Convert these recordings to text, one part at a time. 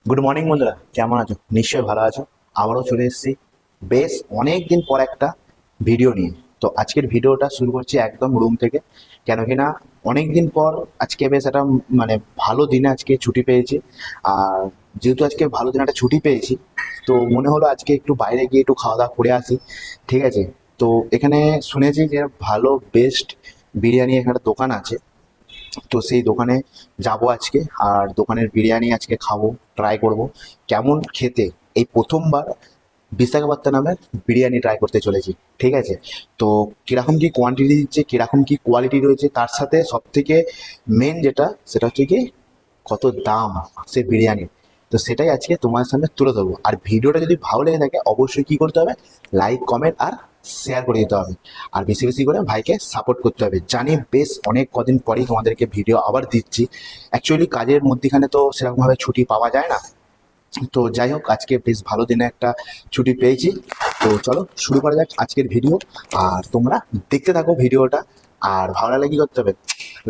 Good morning বন্ধুরা, কেমন আছো? নিশ্চয়ই ভালো আছো। আবারও চলে এসেছি বেশ অনেক দিন পর একটা ভিডিও নিয়ে। তো আজকের ভিডিওটা শুরু করছি একদম রুম থেকে, কেন কিনা অনেক দিন পর আজকে বেশ একটা মানে ভালো দিনে আজকে ছুটি পেয়েছি। আর যেহেতু আজকে ভালো দিনে একটা ছুটি পেয়েছি, তো মনে হলো আজকে একটু বাইরে গিয়ে একটু খাওয়া দাওয়া করে আসি। ঠিক আছে, তো এখানে শুনেছি যে ভালো বেস্ট বিরিয়ানি এখানে দোকান আছে। তো সেই দোকানে যাব আজকে, আর দোকানের বিরিয়ানি আজকে খাবো, ট্রাই করব কেমন খেতে। এই প্রথমবার বিশাখাপত্তনমের বিরিয়ানি ট্রাই করতে চলেছি। ঠিক আছে, তো কীরকম কী কোয়ান্টিটি দিচ্ছে, কীরকম কী কোয়ালিটি রয়েছে, তার সাথে সব থেকে মেন যেটা সেটা হচ্ছে কি কত দাম সে বিরিয়ানি। তো সেটাই আজকে তোমার সামনে তুলে ধরবো। আর ভিডিওটা যদি ভালো লেগে থাকে অবশ্যই কী করতে হবে, লাইক কমেন্ট আর শেয়ার করে দিতে হবে। আর বেশি বেশি করে ভাইকে সাপোর্ট করতে হবে। জানি বেশ অনেক কদিন পরেই তোমাদেরকে ভিডিও আবার দিচ্ছি। অ্যাকচুয়ালি কাজের মধ্যেখানে তো সেরকমভাবে ছুটি পাওয়া যায় না। তো যাই হোক, আজকে বেশ ভালো দিনে একটা ছুটি পেয়েছি। তো চলো শুরু করা যাক আজকের ভিডিও। আর তোমরা দেখতে থাকো ভিডিওটা। আর ভালো লাগলে কী করতে হবে,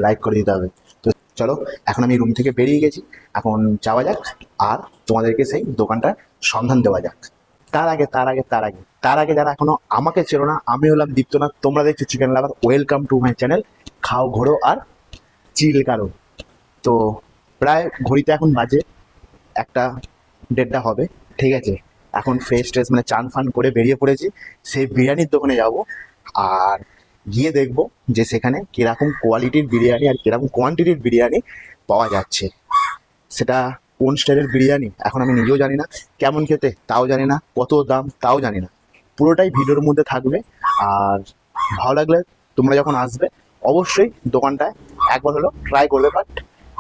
লাইক করে দিতে হবে। তো চলো, এখন আমি রুম থেকে বেরিয়ে গেছি, এখন যাওয়া যাক আর তোমাদেরকে সেই দোকানটার সন্ধান দেওয়া যাক। তার আগে যারা এখনো আমাকে চেনো না, আমি হলাম দীপ্তনাথ, তোমরা দেখছো chicken lover. Welcome to my channel খাও ঘোরো আর চিল কারো। তো প্রায় ঘড়িতে এখন বাজে একটা দেড়টা হবে। ঠিক আছে, এখন ফ্রেশ ট্রেশ মানে চান ফান করে বেরিয়ে পড়েছি, সেই বিরিয়ানির দোকানে যাব। আর গিয়ে দেখব যে সেখানে কীরকম কোয়ালিটির বিরিয়ানি আর কীরকম কোয়ান্টিটির বিরিয়ানি পাওয়া যাচ্ছে। সেটা কোন স্টাইলের বিরিয়ানি এখন আমি নিজেও জানি না, কেমন খেতে তাও জানি না, কত দাম তাও জানি না। পুরোটাই ভিডিওর মধ্যে থাকবে। আর ভালো লাগলে তোমরা যখন আসবে অবশ্যই দোকানটায় একবার হলো ট্রাই করবে, বাট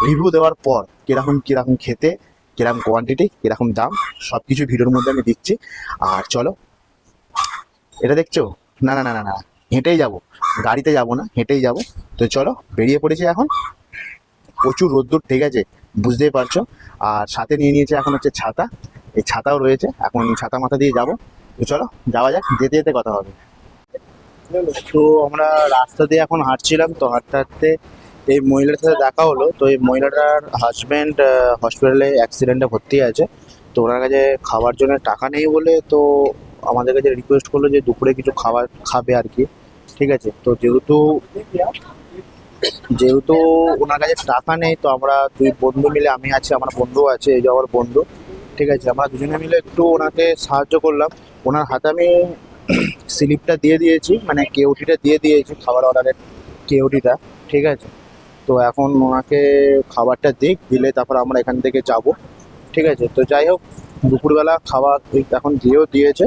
রিভিউ দেওয়ার পর কীরকম খেতে, কীরকম কোয়ান্টিটি, কীরকম দাম, সব কিছু ভিডিওর মধ্যে আমি দিচ্ছি। আর চলো, এটা দেখছো? না না না না না, হেঁটেই যাব, গাড়িতে যাব না, হেঁটেই যাব। তো চলো বেরিয়ে পড়েছি এখন। প্রচুর রোদ্দুর, ঠিক আছে, বুঝতেই পারছো। আর সাথে নিয়ে নিয়েছে এখন হচ্ছে ছাতা, এই ছাতাও রয়েছে, এখন ছাতা মাথা দিয়ে যাব। তো চলো যাওয়া যাক, যেতে যেতে কথা হবে। তো আমরা রাস্তা দিয়ে এখন হাঁটছিলাম, তো হাঁটতে হাঁটতে এই মহিলার সাথে দেখা হলো। তো এই মহিলাটার হাজব্যান্ড হসপিটালে অ্যাক্সিডেন্টে ভর্তি আছে। তো ওনার কাছে খাওয়ার জন্য টাকা নেই বলে তো আমাদের কাছে রিকোয়েস্ট করলো যে দুপুরে কিছু খাবার খাবে আর কি। ঠিক আছে, তো যেহেতু যেহেতু ওনার কাছে টাকা নেই, তো আমরা দুই বন্ধু মিলে, আমি আছি, আমার বন্ধু আছে, এই যে আমার বন্ধু, ঠিক আছে, আমরা দুজনে মিলে একটু ওনাকে সাহায্য করলাম। ওনার হাতে আমি স্লিপটা দিয়ে দিয়েছি, মানে কেওটিটা দিয়ে দিয়েছি, খাবার অর্ডারের কেওটিটা। ঠিক আছে, তো এখন ওনাকে খাবারটা দিলে তারপর আমরা এখান থেকে যাব। ঠিক আছে, তো যাই হোক, দুপুরবেলা খাবার এখন দিয়েও দিয়েছে,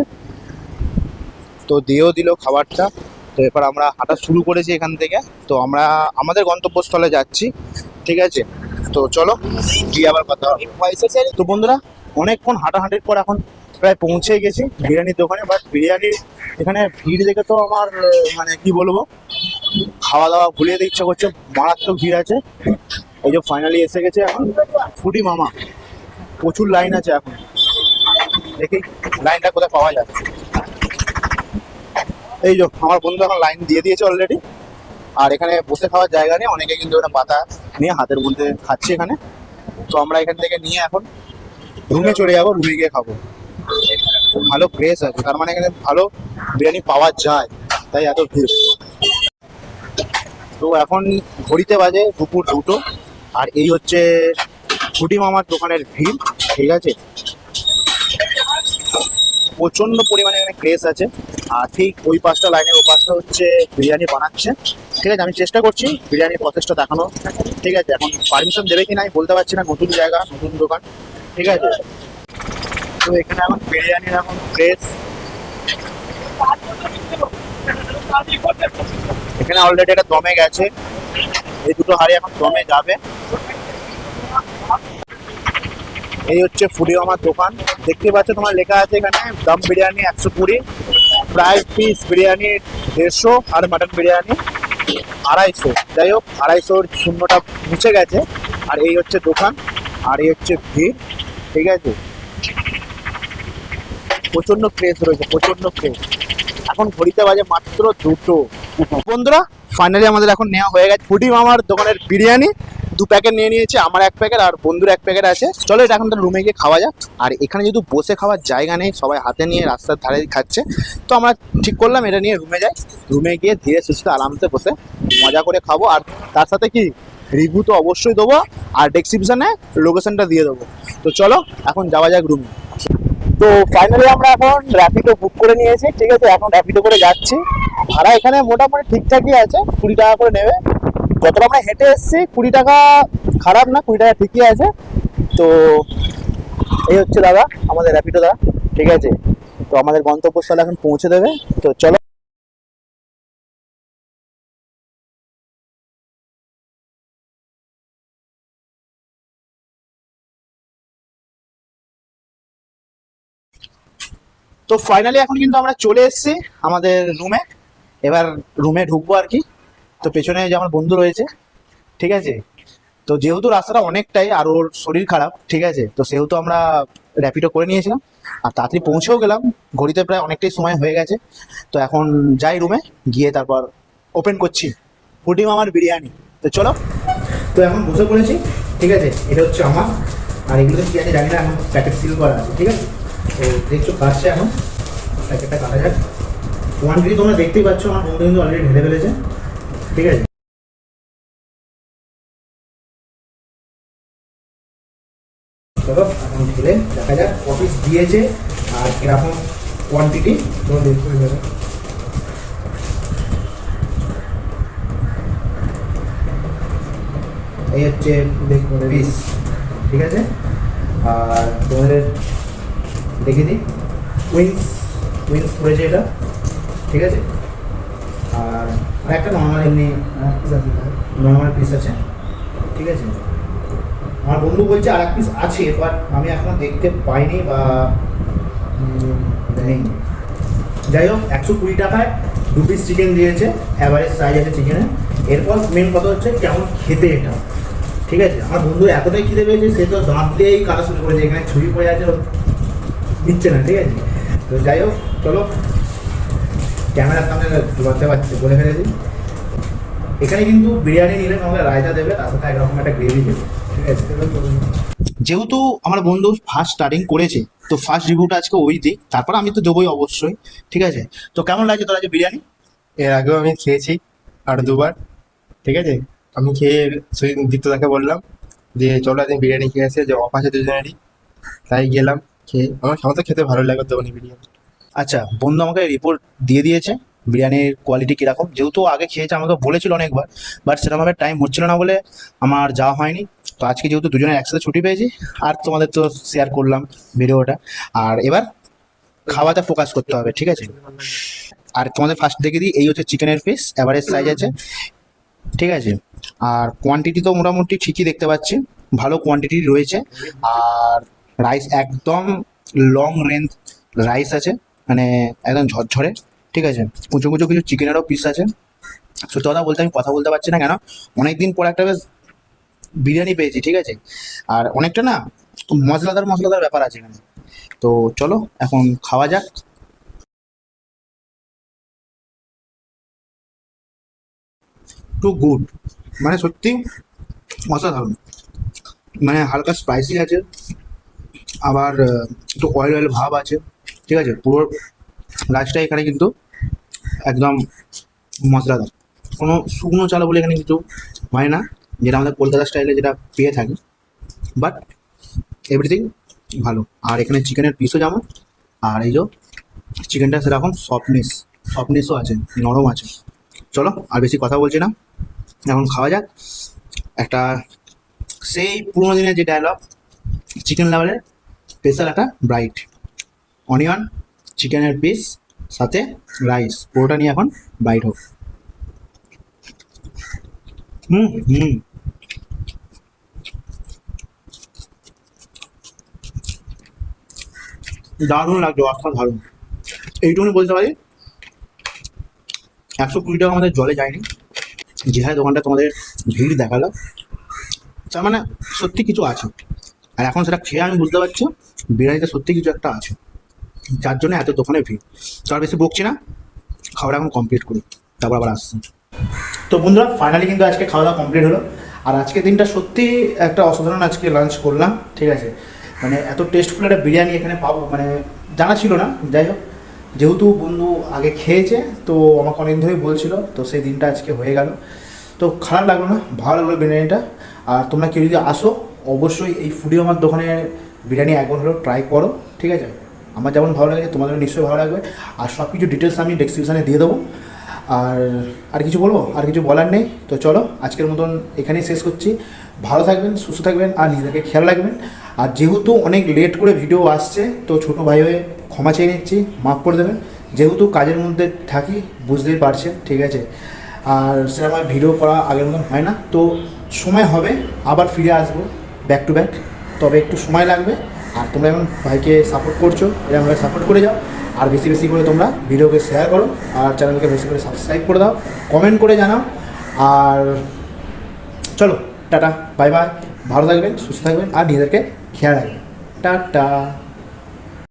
তো দিয়েও দিল খাবারটা। তো এরপর আমরা হাঁটা শুরু করেছি এখান থেকে। তো আমরা আমাদের গন্তব্যস্থলে যাচ্ছি। ঠিক আছে, তো চলো গিয়ে আবার কথা হবে। তো বন্ধুরা, অনেকক্ষণ হাঁটাহাঁটির পর এখন প্রায় পৌঁছে গেছি বিরিয়ানির দোকানে। বাট বিরিয়ানির এখানে ভিড় দেখে তো আমার মানে কি বলবো, খাওয়া দাওয়া ভুলিয়ে দিতে ইচ্ছা করছে, মারাত্মক ভিড় আছে। এই যে ফাইনালি এসে গেছে এখন ফুডি মামা। প্রচুর লাইন আছে এখন, দেখি লাইনটা কোথায় পাওয়া যায়। এই যে আমার বন্ধু এখন লাইন দিয়ে দিয়েছে অলরেডি। আর এখানে বসে খাওয়ার জায়গা নেই, অনেকে কিন্তু একটা পাতা নিয়ে হাতের মধ্যে খাচ্ছে এখানে। তো আমরা এখান থেকে নিয়ে এখন রুমে চলে যাবো, রুমে গিয়ে খাবো। ভালো প্রেস আছে, তার মানে এখানে ভালো বিরিয়ানি পাওয়া যায়, তাই এত ভিড়। তো এখন ঘড়িতে বাজে দুপুর 2টো, আর এই হচ্ছে ফুডি মামার দোকানের ভিড়। ঠিক আছে, প্রচন্ড পরিমাণে এখানে ক্রেজ আছে। আর ঠিক ওই পাশটা লাইনের ওই পাশটা হচ্ছে বিরিয়ানি বানাচ্ছে। ঠিক আছে, আমি চেষ্টা করছি বিরিয়ানির প্রসেসটা দেখানো। ঠিক আছে, এখন পারমিশন দেবে কি না আমি বলতে পারছি না, নতুন জায়গা নতুন দোকান। ঠিক আছে, তো এখানে এখন বিরিয়ানির এখন ক্রেজ। এখানে অলরেডি এটা দমে গেছে, এই দুটো হাঁড়ি এখন দমে যাবে। এই হচ্ছে ফুডি মামার দোকান, দেখতে পাচ্ছ তোমার লেখা আছে এখানে দম বিরিয়ানি 120, ফ্রাই পিস বিরিয়ানি 150, আর মাটন বিরিয়ানি 250। যাই হোক, 250-র শূন্যটা মুছে গেছে। আর এই হচ্ছে দোকান, আর এই হচ্ছে ভিড়। ঠিক আছে, প্রচন্ড ক্রেজ রয়েছে, প্রচন্ড ক্রেজ। এখন ঘড়িতে বাজে মাত্র 2টো। বন্ধুরা, ফাইনালি আমাদের এখন নেওয়া হয়ে গেছে ফুডি মামার দোকানের বিরিয়ানি। দু প্যাকেট নিয়ে নিয়েছি, আমার এক প্যাকেট আর বন্ধুর এক প্যাকেট আছে। চলো এটা এখন রুমে গিয়ে খাওয়া যাক। আর এখানে যেহেতু বসে খাওয়ার জায়গা নেই, সবাই হাতে নিয়ে রাস্তার ধারে খাচ্ছে, তো আমরা ঠিক করলাম এটা নিয়ে রুমে যাই। রুমে গিয়ে ধীরে সুস্থে আরামসে বসে মজা করে খাবো। আর তার সাথে কি রিভিউ তো অবশ্যই দেবো, আর ডেসক্রিপশনে লোকেশনটা দিয়ে দেবো। তো চলো এখন যাওয়া যাক রুমে। তো ফাইনালি আমরা এখন র্যাপিডো বুক করে নিয়েছি, ঠিক আছে। এখন র্যাপিডো করে যাচ্ছি। ভাড়া এখানে মোটামুটি ঠিকঠাকই আছে, 20 টাকা করে নেবে। যতটা আমরা হেঁটে এসেছি 20 টাকা খারাপ না, 20 টাকা ঠিকই আছে। তো এই হচ্ছে দাদা আমাদের র্যাপিডো দাদা, ঠিক আছে। তো আমাদের গন্তব্যস্থলে এখন পৌঁছে দেবে। তো চলো। তো ফাইনালি এখন কিন্তু আমরা চলে এসেছি আমাদের রুমে। এবার রুমে ঢুকবো আর কি। তো পেছনে যে আমার বন্ধু রয়েছে, ঠিক আছে। তো যেহেতু রাস্তাটা অনেকটাই আর ওর শরীর খারাপ, ঠিক আছে, তো সেহেতু আমরা র্যাপিডো করে নিয়েছিলাম আর তাড়াতাড়ি পৌঁছেও গেলাম। ঘড়িতে প্রায় অনেকটাই সময় হয়ে গেছে। তো এখন যাই রুমে গিয়ে তারপর ওপেন করছি ফুডি মামার বিরিয়ানি। তো চলো। তো এখন বসে পড়েছি, ঠিক আছে। এটা হচ্ছে আমার, আর এগুলো কি আছে জানি না, এখন প্যাকেট সিল করা আছে, ঠিক আছে। তো দেখছো কাটছে, এখন প্যাকেটটা কাটা যাক। কোয়ান্টিটি তোমরা দেখতেই পাচ্ছ, আমার বন্ধু কিন্তু অলরেডি ঢেলে ফেলেছে, ঠিক আছে। চলো এখন ঢেলে দেখা যাক অফিস দিয়েছে আর এরকম কোয়ান্টিটি তোমরা দেখতে যাবে। এই হচ্ছে পিস, ঠিক আছে। আর তোমাদের দেখে দিই, উইংস উইংস পড়েছে এটা, ঠিক আছে। আর একটা নর্মাল এমনি নর্মাল পিস আছে, ঠিক আছে। আমার বন্ধু বলছে আর এক পিস আছে, বাট আমি এখনো দেখতে পাইনি বা নেই। যাই হোক 120 টাকায় 2 পিস চিকেন দিয়েছে, অ্যাভারেজ সাইজ আছে চিকেনের। এরপর মেন কথা হচ্ছে কেমন খেতে এটা, ঠিক আছে। আমার বন্ধু এতটাই খিদে পেয়েছে, সে তো দাঁত দিয়েই কাটা শুরু করেছে, এখানে ছুরি পড়ে আছে, দিচ্ছে না, ঠিক আছে। তো যাই হোক চলো, ক্যামেরার সামনে বলতে পারছি, বলে ফেলেছি। এখানে কিন্তু বিরিয়ানি নিলে আমাকে রায়তা দেবে, তার সাথে একরকম একটা গ্রেভি দেবে, ঠিক আছে। যেহেতু আমার বন্ধু ফার্স্ট স্টার্টিং করেছে, তো ফার্স্ট রিভিউটা আজকে ওই দিই, তারপর আমি তো দেবোই অবশ্যই, ঠিক আছে। তো কেমন লাগছে তোর আজকে বিরিয়ানি? এর আগেও আমি খেয়েছি আর দুবার, ঠিক আছে। আমি খেয়ে সেই দীপ্তদাকে বললাম যে চলো একদিন বিরিয়ানি খেয়ে আসে, যে অফ আছে দুজনেরই। তাই গেলাম, খেয়ে আমার তো খেতে ভালো লাগে দোকানে বিরিয়ানি। আচ্ছা, বন্ধু আমাকে রিপোর্ট দিয়ে দিয়েছে বিরিয়ানির কোয়ালিটি কীরকম। যেহেতু আগে খেয়েছে, আমাকে বলেছিল অনেকবার, বাট সেরকমভাবে টাইম হচ্ছিল না বলে আমার যাওয়া হয়নি। তো আজকে যেহেতু দুজনে একসাথে ছুটি পেয়েছি, আর তোমাদের তো শেয়ার করলাম ভিডিওটা। আর এবার খাওয়াতে ফোকাস করতে হবে, ঠিক আছে। আর তোমাদের ফার্স্ট দেখে দিই, এই হচ্ছে চিকেনের পিস, অ্যাভারেজ সাইজ আছে, ঠিক আছে। আর কোয়ান্টিটি তো মোটামুটি ঠিকই দেখতে পাচ্ছি, ভালো কোয়ান্টিটি রয়েছে। আর রাইস একদম লং রেঞ্জ রাইস আছে, মানে একদম ঝরঝরে, ঠিক আছে। কুচো কুচো কিছু চিকেনেরও পিস আছে। সত্যি কথা বলতে আমি কথা বলতে পারছি না, কেন অনেকদিন পর একটা বেশ বিরিয়ানি পেয়েছি, ঠিক আছে। আর অনেকটা না মশলাদার মশলাদার ব্যাপার আছে এখানে। তো চলো এখন খাওয়া যাক। টু গুড, মানে সত্যি অসাধারণ। মানে হালকা স্পাইসি আছে, আবার একটু অয়েল অয়েল ভাব আছে, ঠিক আছে। পুরো রাইসটা এখানে কিন্তু একদম মশলাদার, কোনো শুকনো চাল বলে এখানে কিছু হয় না, যেটা আমাদের কলকাতা স্টাইলে যেটা পেয়ে থাকি। বাট এভরিথিং ভালো। আর এখানে চিকেনের পিসও যেমন, আর এই যে চিকেনটা সেরকম সফটনেসও আছে, নরম আছে। চলো আর বেশি কথা বলছি না, এখন খাওয়া যাক। একটা সেই পুরোনো দিনের যে ডায়লগ, চিকেন লাভারের স্পেশাল একটা ব্রাইট অনিয়ন চিকেনের পিস সাথে রাইস, পুরোটা নিয়ে এখন বাইট হোক। হুম হুম, দারুণ লাগছে, অসাধারণ। এইটুকুনি বলতে পারি, 120 টাকা আমাদের জলে যায়নি। যে হারে দোকানটা তোমাদের ভিড় দেখালো, তার মানে সত্যি কিছু আছে। আর এখন সেটা খেয়ে আমি বুঝতে পারছি বিরিয়ানিতে সত্যি কিছু একটা আছে, যার জন্য এত দোকানে ভিড়। তো আর বেশি বকছি না, খাওয়াটা এখন কমপ্লিট করি, তারপর আবার আসছি। তো বন্ধুরা ফাইনালি কিন্তু আজকে খাওয়া দাওয়া কমপ্লিট হলো। আর আজকের দিনটা সত্যি একটা অসাধারণ আজকে লাঞ্চ করলাম, ঠিক আছে। মানে এত টেস্টফুল একটা বিরিয়ানি এখানে পাবো মানে জানা ছিল না। যাই হোক, যেহেতু বন্ধু আগে খেয়েছে তো আমাকে অনেক ধরেই বলছিল, তো সেই দিনটা আজকে হয়ে গেল। তো খারাপ লাগলো না, ভালো লাগলো বিরিয়ানিটা। আর তোমরা কেউ যদি আসো অবশ্যই এই ফুডি আমার দোকানে বিরিয়ানি একবার হলেও ট্রাই করো, ঠিক আছে। আমার যেমন ভালো লাগে তোমাদের নিশ্চয়ই ভালো লাগবে। আর সব কিছু ডিটেলস আমি ডেসক্রিপশানে দিয়ে দেবো। আর আর কিছু বলবো, আর কিছু বলার নেই। তো চলো আজকের মতন এখানেই শেষ করছি। ভালো থাকবেন, সুস্থ থাকবেন, আর নিজেদেরকে খেয়াল রাখবেন। আর যেহেতু অনেক লেট করে ভিডিও আসছে, তো ছোটো ভাই হয়ে ক্ষমা চেয়ে নিচ্ছি, মাফ করে দেবেন। যেহেতু কাজের মধ্যে থাকি, বুঝতেই পারছেন, ঠিক আছে। আর সেরকম আমার ভিডিও করা আগের মতন হয় না, তো সময় হবে আবার ফিরে আসবো ব্যাক টু ব্যাক, তবে একটু সময় লাগবে। আর তোমরা এখন ভাইকে সাপোর্ট করছো, এরকমভাবে সাপোর্ট করে যাও। আর বেশি বেশি করে তোমরা ভিডিওকে শেয়ার করো, আর চ্যানেলকে বেশি করে সাবস্ক্রাইব করে দাও, কমেন্ট করে জানাও। আর চলো টাটা, বাই বাই, ভালো থাকবেন, সুস্থ থাকবেন, আর নিজেদেরকে খেয়াল রাখবেন। টাটা।